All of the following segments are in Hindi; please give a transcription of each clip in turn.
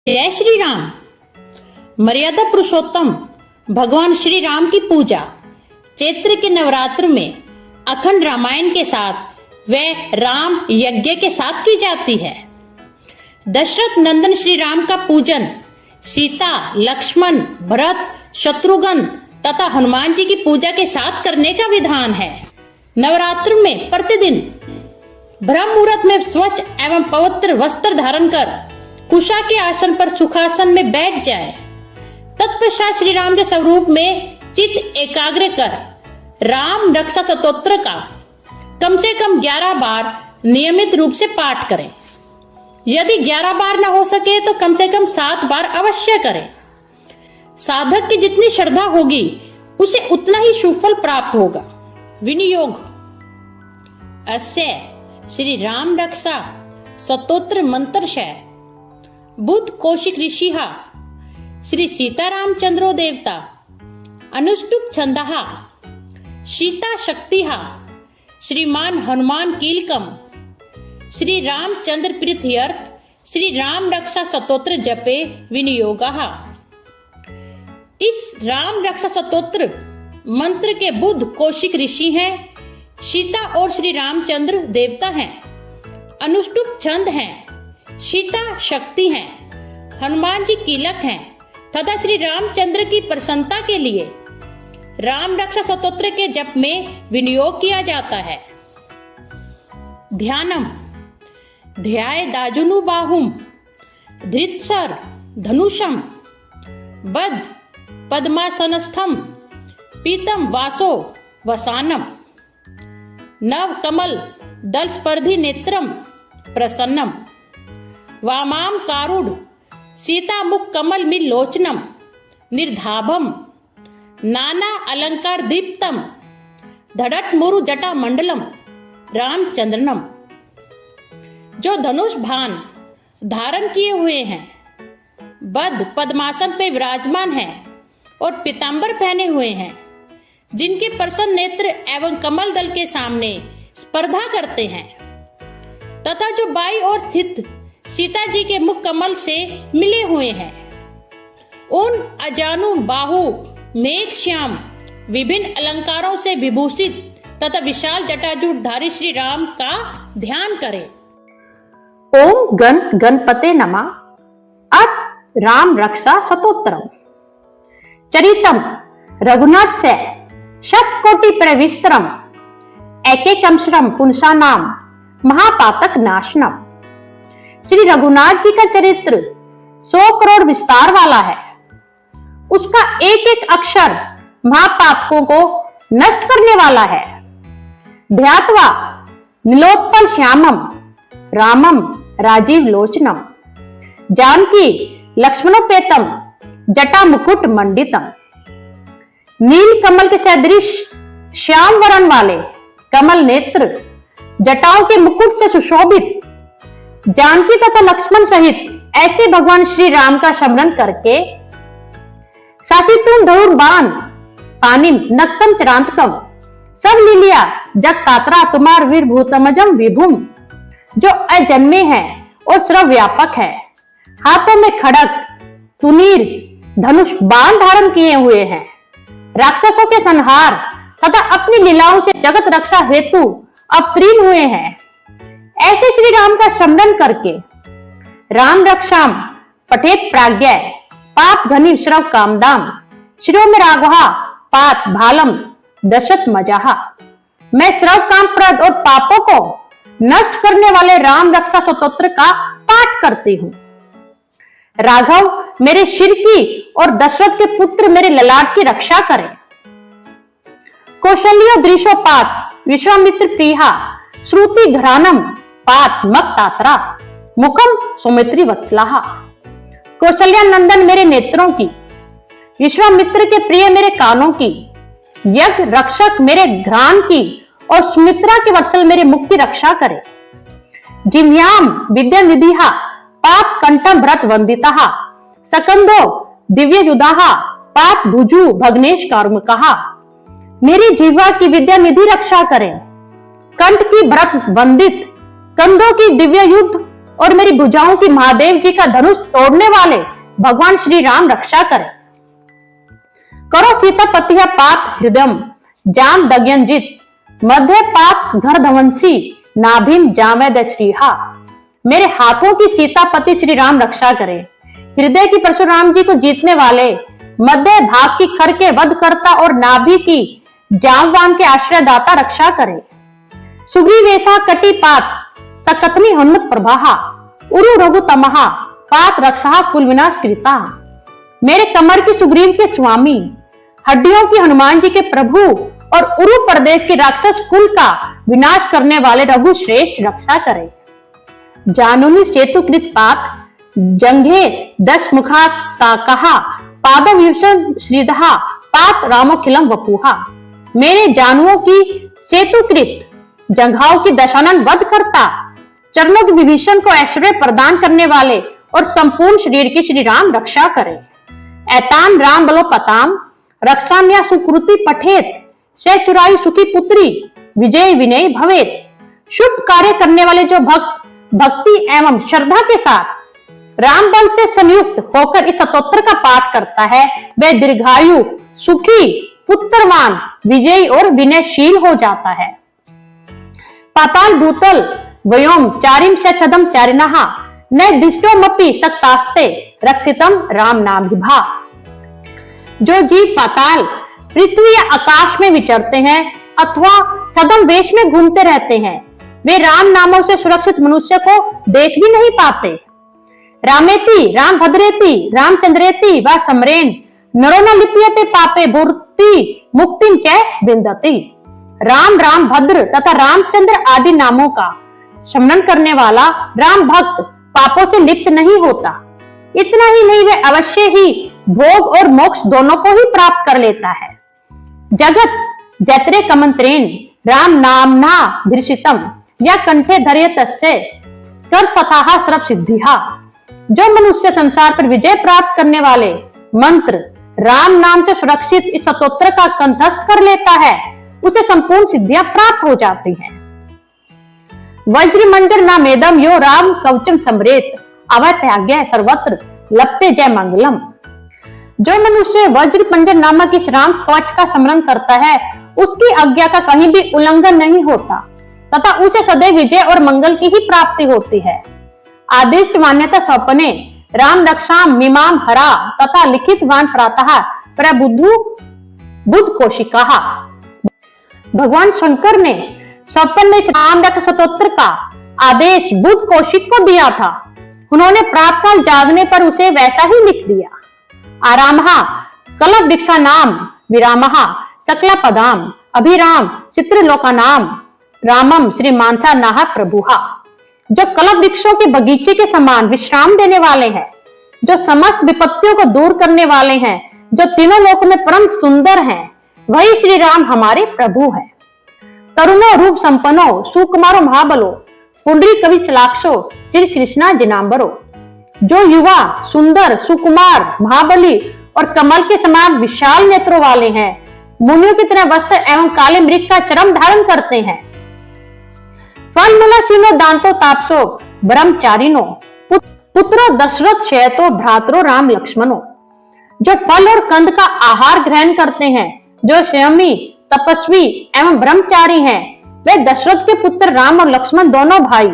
जय श्री राम। मर्यादा पुरुषोत्तम भगवान श्री राम की पूजा चैत्र के नवरात्र में अखंड रामायण के साथ व राम यज्ञ के साथ की जाती है। दशरथ नंदन श्री राम का पूजन सीता, लक्ष्मण, भरत, शत्रुघ्न तथा हनुमान जी की पूजा के साथ करने का विधान है। नवरात्र में प्रतिदिन ब्रह्म मुहूर्त में स्वच्छ एवं पवित्र वस्त्र धारण कर कुशा के आसन पर सुखासन में बैठ जाए। तत्पश्चात श्री राम के स्वरूप में चित्त एकाग्र कर राम रक्षा स्तोत्र का कम से कम 11 बार नियमित रूप से पाठ करें। यदि 11 बार न हो सके तो कम से कम 7 बार अवश्य करें। साधक की जितनी श्रद्धा होगी उसे उतना ही सुफल प्राप्त होगा। विनियोग अस्य श्री राम रक्षा स्तोत्र मंत्रशय बुद्ध कौशिक ऋषिहा श्री सीतारामचंद्रो देवता अनुष्टुप छंदहा सीता शक्तिहा श्रीमान हनुमान कीलकम श्री रामचंद्र प्रीत्यर्थ श्री राम रक्षा स्तोत्र जपे विनियोगः। इस राम रक्षा स्तोत्र मंत्र के बुद्ध कौशिक ऋषि हैं, सीता और श्री रामचंद्र देवता हैं, अनुष्टुप छंद हैं, सीता शक्ति हैं, हनुमान जी कीलक हैं तथा श्री रामचंद्र की प्रसन्नता के लिए राम रक्षा स्तोत्र के जप में विनियोग किया जाता है। ध्यानम ध्याय दाजुनु बाहुम धृतसर धनुषम बद्ध पद्मासनस्थम पीतम वासो वसानम नव कमल दल स्पर्धी नेत्रम प्रसन्नम वामाम कारुड सीता मुख कमल मिल लोचनम निर्धाभम नाना अलंकार दीप्तम धड़ट मुरु जटा मंडलम रामचंद्रनम। जो धनुष भान धारण किए हुए हैं, बद्ध पद्मासन पे विराजमान हैं और पीतांबर पहने हुए हैं, जिनके प्रसन्न नेत्र एवं कमल दल के सामने स्पर्धा करते हैं तथा जो बाई ओर स्थित सीता जी के मुख कमल से मिले हुए हैं, उन अजानु बाहु मेघ श्याम विभिन्न अलंकारों से विभूषित तथा विशाल जटाजूटधारी श्री राम का ध्यान करें। ओम गणपते नमः। अथ राम रक्षा स्तोत्रम चरितम रघुनाथ से शतकोटि प्रविस्तरम एकैकमश्रम पुंसानाम महापातक नाशनम। श्री रघुनाथ जी का चरित्र 100 करोड़ विस्तार वाला है। उसका एक एक अक्षर महापातकों को नष्ट करने वाला है। ध्यात्वा नीलोत्पल श्यामम रामम राजीव लोचनम जानकी लक्ष्मणोपेतम जटा मुकुट मंडितम। नील कमल के सदृश श्याम वरण वाले कमल नेत्र जटाओं के मुकुट से सुशोभित जानकी तथा लक्ष्मण सहित ऐसे भगवान श्री राम का स्मरण करके सासितुम धनुर बाण पानिम नक्तम चरांतकम सब लीलिया जग तात्रा तुम्हार वीर भूतमजम विभुम। जो अजन्मे हैं और सर्वव्यापक है, हाथों में खड़ग तुनीर धनुष बाण धारण किए हुए हैं, राक्षसों के संहार तथा अपनी लीलाओं से जगत रक्षा हेतु अवतीर्ण हुए हैं। ऐसे श्री राम का स्मरण करके राम रक्षाम पठेत प्राज्ञ पाप घनी श्रव कामदाम शिरो में राघवा पात भालम दशत मजाहा। मैं श्रव कामप्रद और पापों को नष्ट करने वाले राम रक्षा स्तोत्र का पाठ करती हूँ। राघव मेरे सिर की और दशरथ के पुत्र मेरे ललाट की रक्षा करें। कौशल्यो दृशोपात विश्वामित्र प्रिया श्रुति घरानम पात मक्तात्रा मुखम सुमित्री वत्सलाहा। कौशल्या नंदन मेरे नेत्रों की, विश्वामित्र के प्रिय मेरे कानों की, यज्ञ रक्षक मेरे घ्राण की और सुमित्रा के वत्सल मेरे मुख की रक्षा करे। जिह्वाम विद्या निधिहा पात कंठम व्रत वंदिता सकंदो दिव्य युदाहा पात भुजु भग्नेश कार्मुकहा। मेरी जिह्वा की विद्या निधि रक्षा करें, कंठ की व्रत वंदित, कंधों की दिव्य युद्ध और मेरी भुजाओं की महादेव जी का धनुष तोड़ने वाले भगवान श्री राम रक्षा करें। करो सीतापति पात हृदयम जाम दग्यंजित मध्य पात घर धवंसी नाभिम जामेद श्रीहा। मेरे हाथों की सीतापति श्री राम रक्षा करें, हृदय की परशुराम जी को जीतने वाले, मध्य भाग की खर के वध करता और नाभि की जामवान के आश्रयदाता रक्षा करे। सुग्रीवेशा कटी पात सकथनी हनुमत प्रभाहा उरु रघु तमहा पात रक्षा कुल विनाश कृता। मेरे कमर की सुग्रीव के स्वामी, हड्डियों की हनुमान जी के प्रभु और उरु प्रदेश के राक्षस कुल का विनाश करने वाले रघु श्रेष्ठ रक्षा करे। जानुनी सेतुकृत पात जंघे दस मुखा कहा पादव युषण श्रीदहा पात रामोखिलम वपुहा। मेरे जानुओं की सेतुकृत जंघाओं की दशानन वध करता, चरणों की विभीषण को ऐश्वर्य प्रदान करने वाले और संपूर्ण शरीर की श्री राम रक्षा करे। ऐतान राम बलो पताम रक्षान्या सुकृति पठेत से चुराई सुखी पुत्री विजय विनय भवेत। शुभ कार्य करने वाले जो भक्त भक्ति एवं श्रद्धा के साथ राम बल से संयुक्त होकर इस स्तोत्र का पाठ करता है, वह दीर्घायु सुखी पुत्रवान विजयी और विनयशील हो जाता है। पाताल भूतल व्योम चारिम से छदम चारिणहा न दिष्टोमपि शक्तास्ते रक्षितम राम नाभिभा। जो जीव पाताल पृथ्वी या आकाश में विचरते हैं अथवा छदम वेश में घूमते रहते हैं, वे राम नामों से सुरक्षित मनुष्य को देख भी नहीं पाते। रामेति राम भद्रेति रामचंद्रेति व समरेन नरो न लिप्यते पापे भूर्ति मुक्तिं च विंदति। राम राम भद्र तथा रामचंद्र आदि नामों का स्मरण करने वाला राम भक्त पापों से लिप्त नहीं होता। इतना ही नहीं, वह अवश्य ही भोग और मोक्ष दोनों को ही प्राप्त कर लेता है। जगत जैत्रे कमंत्रेण राम नामना धीर्षितम या कंठे धरे तस्य कर सताहा सर्व सिद्धिहा। जो मनुष्य संसार पर विजय प्राप्त करने वाले मंत्र राम नाम से सुरक्षित इस स्तोत्र का कंठस्थ कर लेता है, उसे संपूर्ण सिद्धियां प्राप्त हो जाती हैं। वज्र मंजर नामेदम यो राम कवचम समरेत अवत्याज्ञ सर्वत्र लपते जय मंगलम। जो मनुष्य वज्र पंजर नामक इस राम कवच का स्मरण करता है, उसकी आज्ञा का कहीं भी उल्लंघन नहीं होता तथा उसे सदैव विजय और मंगल की ही प्राप्ति होती है। आदिष्ट मान्यता सौंपने राम रक्षाम मीमाम हरा तथा लिखित वान प्रातः प्रबुद्धु बुद्ध कोशिका। भगवान शंकर ने सौंपन इस राम रक्षा स्तोत्र का आदेश बुद्ध कौशिक को दिया था। उन्होंने प्रातःकाल जागने पर उसे वैसा ही लिख दिया। आरामहा कलप दीक्षा नाम विरामहा सकला पदाम अभिराम चित्रलोका नाम रामम श्री मानसा नाहा प्रभुहा। जो कलप वृक्षों के बगीचे के समान विश्राम देने वाले हैं, जो समस्त विपत्तियों को दूर करने वाले हैं, जो तीनों लोक में परम सुंदर हैं, वही श्री राम हमारे प्रभु हैं। तरुणो रूप संपन्नो सुकुमारो महाबलो पुंडरी कवि चलाक्षो चिर कृष्णा जिनांबरो। जो युवा सुंदर सुकुमार महाबली और कमल के समान विशाल नेत्रों वाले हैं, मुनियों की तरह वस्त्र एवं काले मृग का चरम धारण करते हैं। फल मूलशीनो दांतो तापसो ब्रह्मचारिनो पुत्रो दशरथ शयतो भ्रातरो राम लक्ष्मणो। जो फल और कंद का आहार ग्रहण करते हैं, जो संयमी तपस्वी एवं ब्रह्मचारी हैं, वे दशरथ के पुत्र राम और लक्ष्मण दोनों भाई।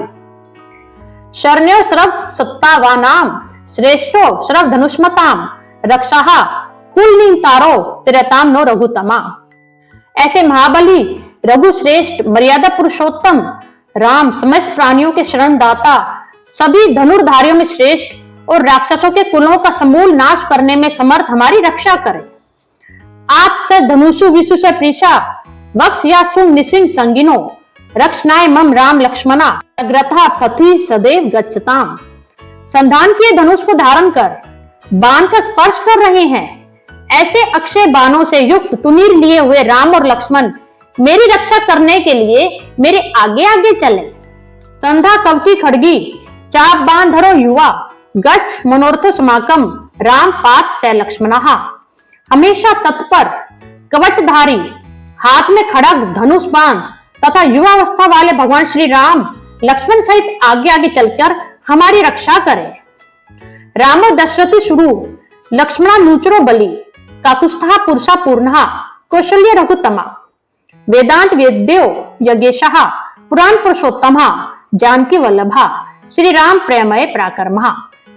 शरण्यो सर्व सत्तावानाम श्रेष्ठो सर्व धनुष्मताम रक्षाहा कुल नीतारो तिरताम नो रघुतमा। ऐसे महाबली रघु श्रेष्ठ मर्यादा पुरुषोत्तम राम समस्त प्राणियों के शरणदाता, सभी धनुर्धारियों में श्रेष्ठ और राक्षसों के कुलों का समूल नाश करने में समर्थ हमारी रक्षा करें। आप से धनुषु विशु से प्रीषा वक्ष या सुम निसिंग संगिनो रक्षनाय मम राम लक्ष्मणा अग्रथा पथि सदैव गच्छताम। संधान किए धनुष को धारण कर बाण का स्पर्श कर रहे हैं, ऐसे अक्षय बाणों से युक्त तुनीर लिए हुए राम और लक्ष्मण मेरी रक्षा करने के लिए मेरे आगे आगे चले। संधा कवची खड़गी चाप बाण धरो युवा गच्छ मनोरथ समाकम राम पात से लक्ष्मणहा। हमेशा तत्पर कवचधारी हाथ में खड़ग धनुष बाण तथा युवावस्था वाले भगवान श्री राम लक्ष्मण सहित आगे आगे चलकर हमारी रक्षा करे। रामो दशरथी शुरू लक्ष्मणा नूचरो बलि काकुस्थः पुरुषा पूर्णः कौशल्य रघुत्तमा वेदांत वेद्यो यज्ञेशः पुराण पुरुषोत्तमः जानकी वल्लभः श्री राम प्रेमये पराक्रमः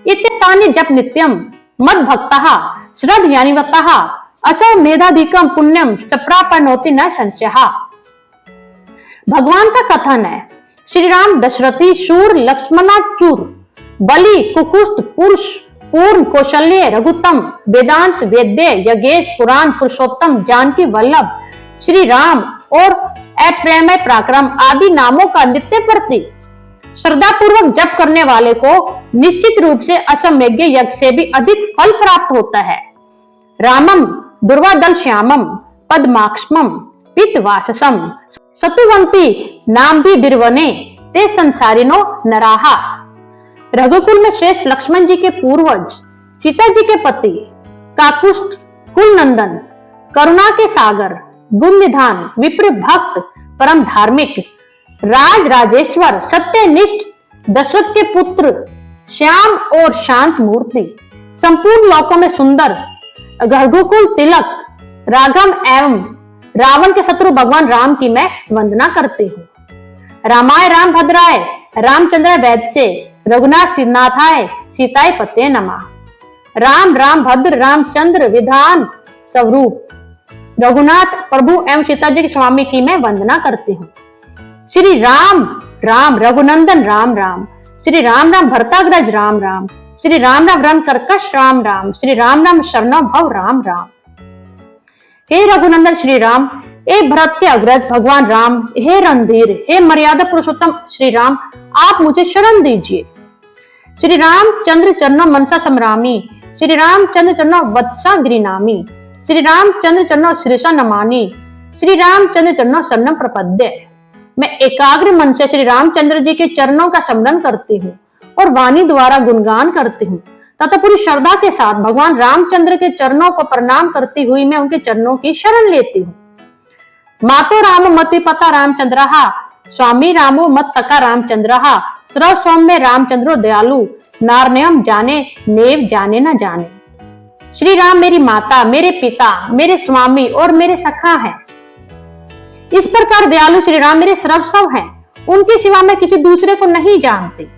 इत्येतानि जप नित्यं मद भक्तः श्रद्धयानिवतः असौ मेधाधिकम पुण्यम चप्रापनोति न संशयः। भगवान का कथन है, श्री राम दशरथी शूर लक्ष्मणाचूर बलि कुकुस्त पुरुष पूर्ण कौशल्य रघुत्तम वेदांत वेद्य यज्ञेश पुराण पुरुषोत्तम जानकी वल्लभ श्री राम और अप्रेमय पराक्रम आदि नामों का नित्य प्रति श्रद्धा पूर्वक जप करने वाले को निश्चित रूप से असमयज्ञ यज्ञ से भी अधिक फल प्राप्त होता है। रामम दुर्वादल श्यामम पद्माक्षमम पितवाससम सतुवंती नाम भी दिर्वने ते संसारिनो नराहा। रघुकुल में श्रेष्ठ लक्ष्मण जी के पूर्वज सीता जी के पति काकुष्ठ कुल नंदन करुणा के सागर गुण निधान विप्र भक्त परम धार्मिक राज राजेश्वर सत्यनिष्ठ दशरथ के पुत्र श्याम और शांत मूर्ति संपूर्ण लोकों में सुंदर रघुकुल तिलक राघव एवं रावण के शत्रु भगवान राम की मैं वंदना करती हूँ। रामाय राम भद्राय रामचंद्र वैद्य से रघुनाथ सिद्धनाथाय सीताय पते नमः। राम राम भद्र रामचंद्र विधान स्वरूप रघुनाथ प्रभु एवं सीता जी के स्वामी की मैं वंदना करती हूँ। श्री राम राम रघुनंदन राम राम श्री राम राम भरताग्रज राम राम श्री राम राम रण कर्कश राम राम श्री राम राम शरणो भव राम राम। हे रघुनंदन श्री राम, हे भरत के अग्रज भगवान राम, हे रणधीर, हे मर्यादा पुरुषोत्तम श्री राम, आप मुझे शरण दीजिए। श्री राम चंद्र चरणों मनसा समरामी श्री राम चंद्र चरणों वत्सा गिरिनामी श्री राम चंद्र चरणों श्रीषा नमानी श्री राम चंद्र चरणों शरणम प्रपद्य। मैं एकाग्र मन से श्री रामचंद्र जी के चरणों का स्मरण करती हूँ और वाणी द्वारा गुणगान करती हूँ तथा पूरी श्रद्धा के साथ भगवान रामचंद्र के चरणों को प्रणाम करती हुई मैं उनके चरणों की शरण लेती हूँ। मातो राम मति पता रामचंद्रहा स्वामी रामो मत सका रामचंद्रहा सर्व सौम्य रामचंद्रो दयालु नारण्यम जाने नेव जाने न जाने। श्री राम मेरी माता, मेरे पिता, मेरे स्वामी और मेरे सखा हैं। इस प्रकार दयालु श्री राम मेरे सर्वस्व हैं, उनके सिवा मैं किसी दूसरे को नहीं जानती।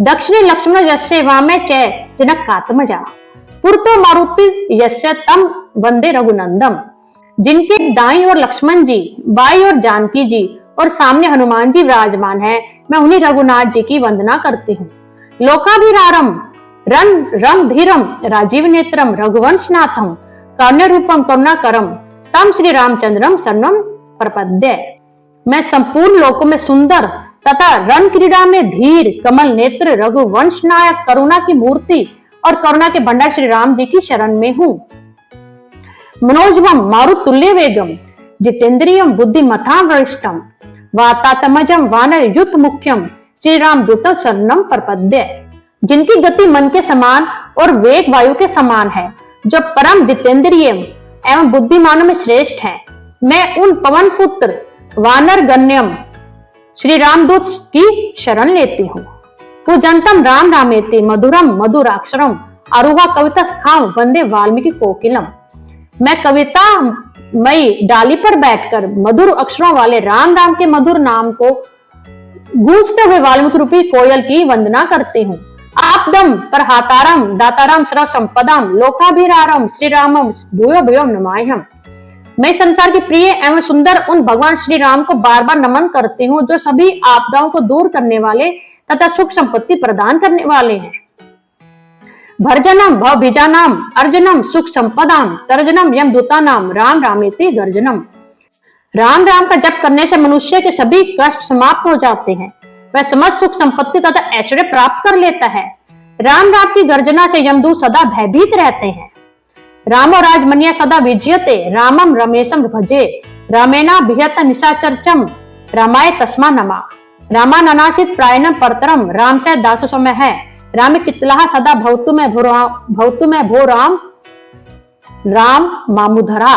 दक्षिणे लक्ष्मण यस्य वामे च जनकात्मजा पुरतो मारुति यस्य तम वंदे रघुनंदम। जिनके दाईं ओर लक्ष्मण जी, बाईं ओर जानकी जी और सामने हनुमान जी विराजमान है, मैं उन्हीं रघुनाथ जी की वंदना करती हूँ। लोकाभिरारम रन रंग धीरम राजीव नेत्रम रघुवंशनाथम करुण्य रूपम करुणाकरम तम श्री रामचंद्रम शरणम प्रपद्य। मैं संपूर्ण लोकों में सुंदर तथा रण क्रीड़ा में धीर कमल नेत्र रघुवंश नायक करुणा की मूर्ति और करुणा के भंडार श्री राम जी की शरण में हूँ। मनोजवम मारुत तुल्य वेगम जितेंद्रियम बुद्धिमतां वरिष्ठम वातात्मजम वानर युत मुख्यम श्री राम दूतम शरणम प्रपद्य। जिनकी गति मन के समान और वेग वायु के समान है, जो परम जितेंद्रिय एवं बुद्धिमानों में श्रेष्ठ है, मैं उन पवन पुत्र वानर गण्यम श्री रामदूत की शरण लेती हूँ। पूजंतम राम रामेति मधुरम मधुराक्षरम आरुहा कविता खाम वंदे वाल्मीकि कोकिलम। मैं कविता मई डाली पर बैठकर मधुर अक्षरों वाले राम राम के मधुर नाम को गूंजते हुए वाल्मीकि रूपी कोयल की वंदना करती हूँ। आपदम परहातारम दाताराम सर्व संपदाम लोकाभिरारम श्री रामम भूयो भूयो नमाह्यम। मैं संसार के प्रिय एवं सुंदर उन भगवान श्री राम को बार बार नमन करती हूँ, जो सभी आपदाओं को दूर करने वाले तथा सुख संपत्ति प्रदान करने वाले हैं। भर्जनम भवभिजानाम अर्जनम सुख संपदाम तर्जनम यम दूतानाम राम रामेति गर्जनम। राम राम का जप करने से मनुष्य के सभी कष्ट समाप्त हो जाते हैं, वह समस्त सुख संपत्ति तथा ऐश्वर्य प्राप्त कर लेता है। राम राम की गर्जना से यमदूत सदा भयभीत रहते हैं। रामो राजमन्य सदा विजयते रामम रमेशम भजे रामेना भिहत निशाचर्चम रामाय तस्मा नमा। रामाननासित प्रायणम परतरम राम से दास समय है राम चितलाहा सदा भवतु में भो राम राम मामुधरा।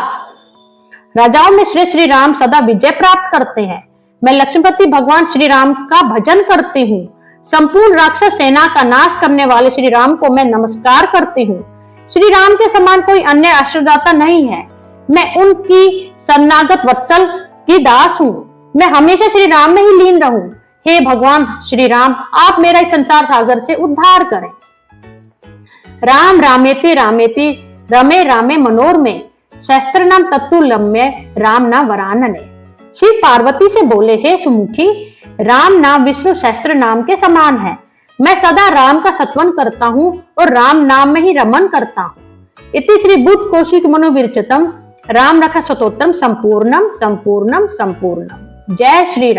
राजाओं में श्री राम सदा विजय प्राप्त करते हैं। मैं लक्ष्मीपति भगवान श्री राम का भजन करती हूँ। संपूर्ण राक्षस सेना का नाश करने वाले श्री राम को मैं नमस्कार करती हूँ। श्री राम के समान कोई अन्य आश्रयदाता नहीं है। मैं उनकी शरणागत वत्सल की दास हूँ। मैं हमेशा श्री राम में ही लीन रहूं। हे भगवान श्री राम, आप मेरा इस संसार सागर से उद्धार करें। राम रामेति रामेति रमे रामे मनोरमे शस्त्र नाम तत्तुल्यम्य राम नाम वरानने। श्री पार्वती से बोले, हे सुमुखी, राम नाम विष्णु शस्त्र नाम के समान है। मैं सदा राम का सत्वन करता हूँ और राम नाम में ही रमन करता हूँ। इति श्री बुद्ध कौशिक मनोविरचितम राम रखा स्तोत्रम संपूर्णम संपूर्णम संपूर्णम। जय श्री राम।